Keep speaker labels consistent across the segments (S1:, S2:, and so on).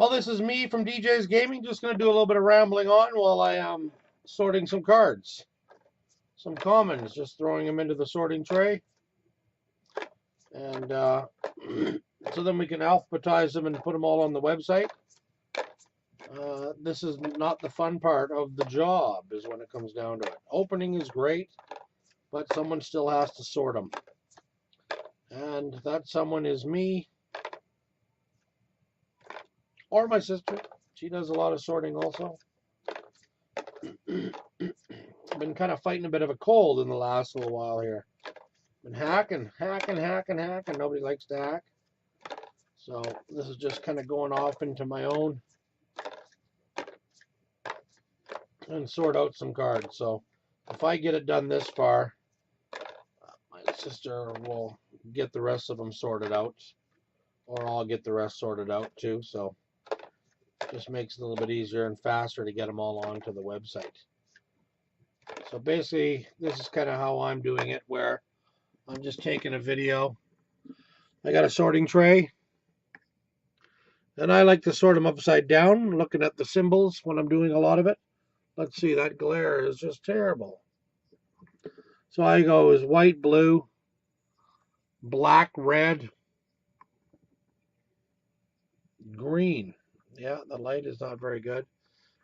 S1: Well, this is me from DJ's Gaming. Just going to do a little bit of rambling on while I am sorting some cards. Some commons, just throwing them into the sorting tray. And so then we can alphabetize them and put them all on the website. This is not the fun part of the job, is when it comes down to it. Opening is great, but someone still has to sort them. And that someone is me or my sister. She does a lot of sorting also. I've been kind of fighting a bit of a cold in the last little while here. Been hacking. Nobody likes to hack. So this is just kind of going off into my own and sort out some cards. So if I get it done this far, my sister will get the rest of them sorted out, or I'll get the rest sorted out too. So it just makes it a little bit easier and faster to get them all onto the website. So basically, this is kind of how I'm doing it, where I'm just taking a video. I got a sorting tray, and I like to sort them upside down, looking at the symbols when I'm doing a lot of it. Let's see, that glare is just terrible. So I go as white, blue, black, red, green. Yeah, the light is not very good.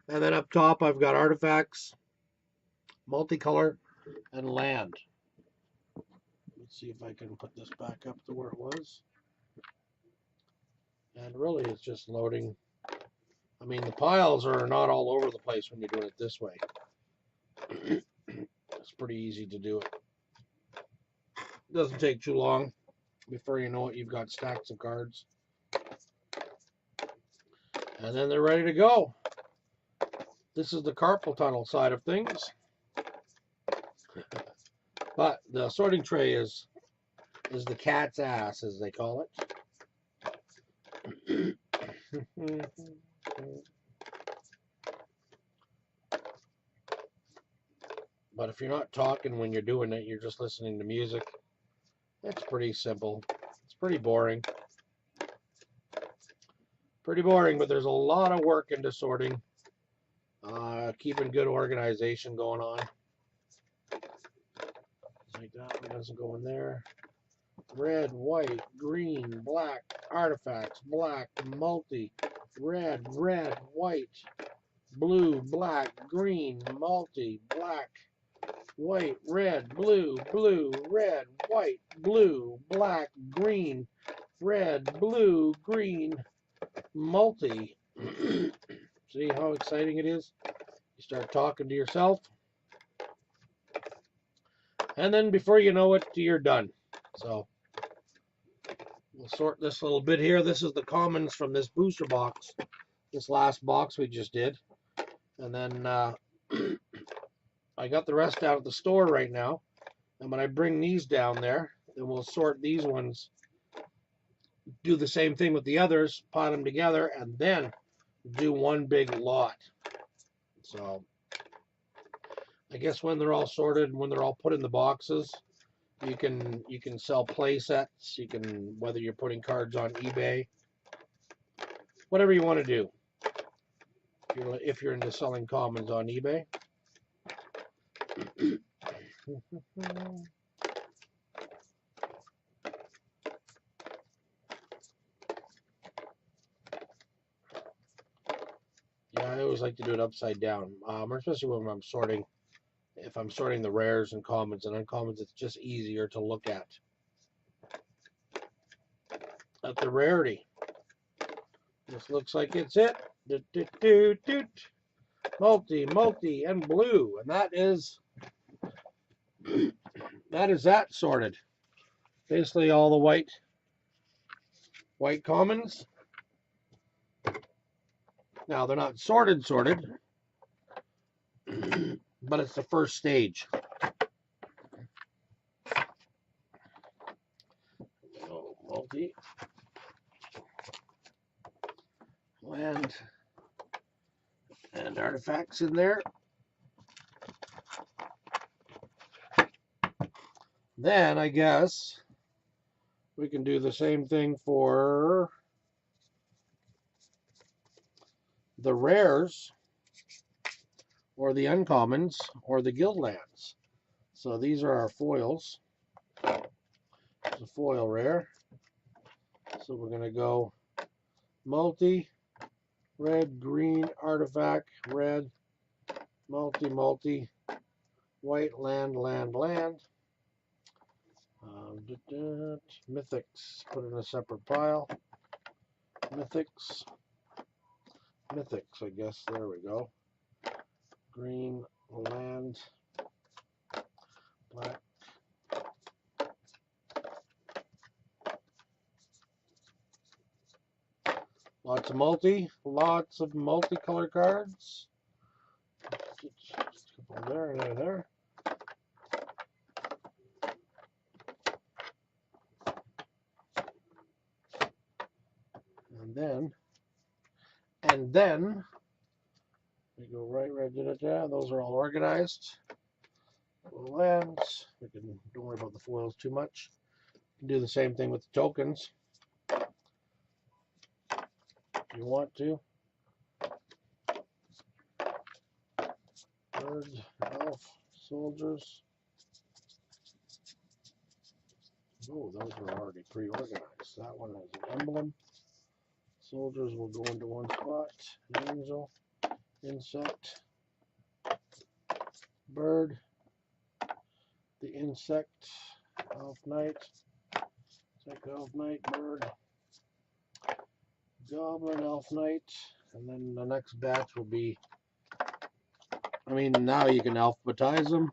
S1: And then up top, I've got artifacts, multicolor, and land. Let's see if I can put this back up to where it was. And really, it's just loading. I mean, the piles are not all over the place when you're doing it this way. It's pretty easy to do it. It doesn't take too long. Before you know it, you've got stacks of cards. And then they're ready to go. This is the carpal tunnel side of things. But the sorting tray is the cat's ass, as they call it. But if you're not talking when you're doing it, you're just listening to music, it's pretty simple. It's pretty boring. Pretty boring, but there's a lot of work into sorting. Keeping good organization going on. Like that one doesn't go in there. Red, white, green, black, artifacts, black, multi, red, white, blue, black, green, multi, black, white, red, blue, red, white, blue, black, green, red, blue, green, multi. See how exciting it is? You start talking to yourself, and then before you know it, you're done. So we'll sort this little bit here. This is the commons from this booster box, this last box we just did. And then I got the rest out of the store right now. And when I bring these down there, then we'll sort these ones, do the same thing with the others, pot them together, and then do one big lot. So I guess when they're all sorted, when they're all put in the boxes, you can sell play sets. You can, whether you're putting cards on eBay, whatever you want to do. If you're into selling commons on eBay. Yeah, I always like to do it upside down, especially when I'm sorting. If I'm sorting the rares and commons and uncommons, it's just easier to look at the rarity. This looks like it's it. Multi, and blue, and that is that sorted. Basically, all the white commons. Now they're not sorted, but it's the first stage. So multi, land, and artifacts in there. Then I guess we can do the same thing for the rares or the uncommons or the guild lands. So these are our foils. It's a foil rare. So we're going to go multi, red, green, artifact, red, multi, white, land. Mythics, put in a separate pile. Mythics, I guess, there we go. Green, land, black. Lots of multicolor cards. There. And then we go right, those are all organized. Lands. Don't worry about the foils too much. You can do the same thing with the tokens if you want to. Bird, elf, soldiers. Oh, those are already pre-organized. That one has an emblem. Soldiers will go into one spot. Angel, insect, bird, the insect, elf knight, bird, goblin, elf knight, and then the next batch will be, now you can alphabetize them,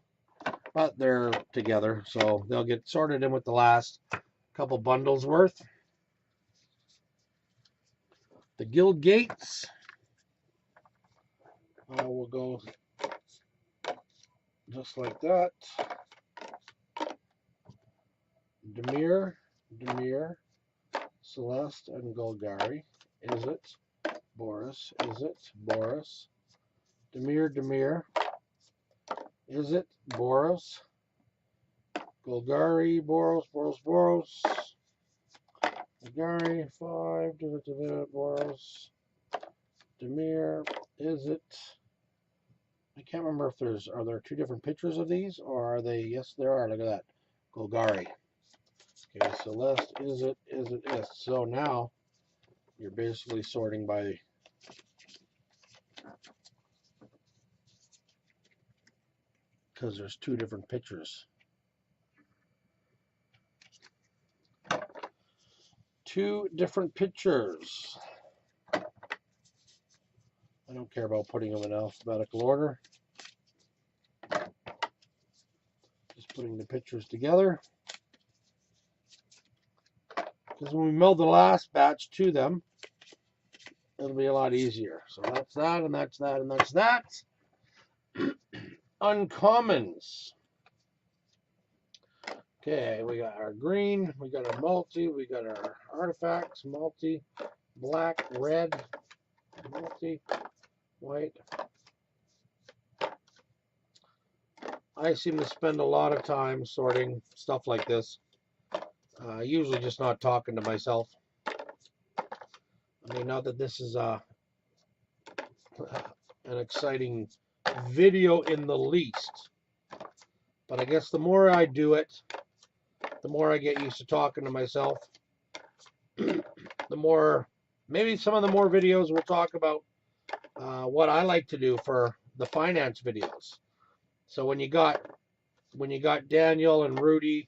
S1: but they're together, so they'll get sorted in with the last couple bundles worth. The guild gates will go just like that. Demir, Celeste, and Golgari. Is it? Boris. Is it? Boris. Demir. Is it? Boris. Golgari, Boros. Golgari, 5. Boris. Demir. Is it? I can't remember if are there two different pictures of these, or are they? Yes, there are. Look at that. Golgari. Okay, Celeste, is it? So now you're basically sorting by because there's two different pictures. Two different pictures. I don't care about putting them in alphabetical order. Just putting the pictures together. Because when we mill the last batch to them, it'll be a lot easier. So that's that, and that's that, and that's that. Uncommons. Okay, we got our green, we got our multi, we got our artifacts, multi, black, red, multi, white. I seem to spend a lot of time sorting stuff like this. Usually just not talking to myself. Not that this is an exciting video in the least. But I guess the more I do it, the more I get used to talking to myself. The more, maybe some of the more videos we'll talk about what I like to do for the finance videos. So when you got Daniel and Rudy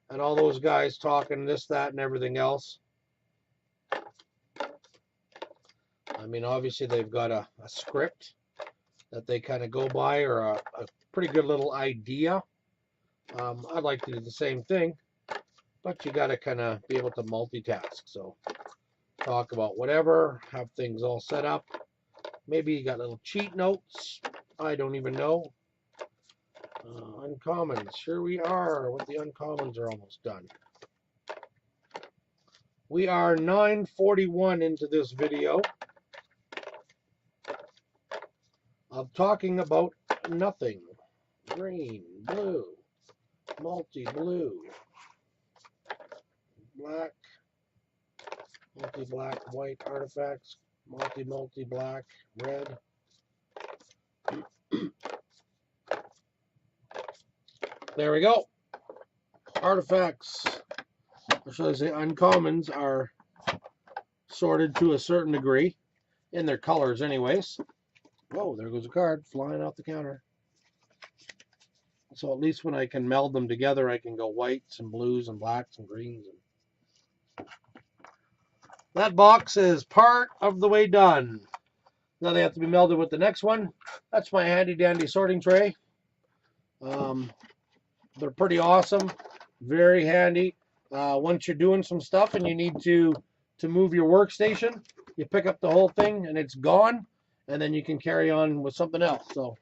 S1: and all those guys talking this, that, and everything else, obviously they've got a script that they kind of go by, or a pretty good little idea. I'd like to do the same thing, but you got to kind of be able to multitask. So talk about whatever, have things all set up. Maybe you got little cheat notes. I don't even know. Uncommons. Here we are with the uncommons are almost done. We are 9:41 into this video of talking about nothing. Green, blue, multi-blue, black, multi-black, white artifacts, multi black, red. There we go. Artifacts, or should I say uncommons, are sorted to a certain degree in their colors anyways. Whoa, there goes a card flying off the counter. So at least when I can meld them together, I can go whites and blues and blacks and greens. That box is part of the way done. Now they have to be melded with the next one. That's my handy dandy sorting tray. They're pretty awesome, very handy. Once you're doing some stuff and you need to move your workstation, you pick up the whole thing and it's gone, and then you can carry on with something else. So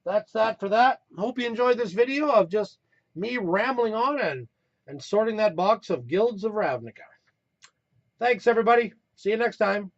S1: that's that for that. Hope you enjoyed this video of just me rambling on and sorting that box of Guilds of Ravnica. Thanks, everybody. See you next time.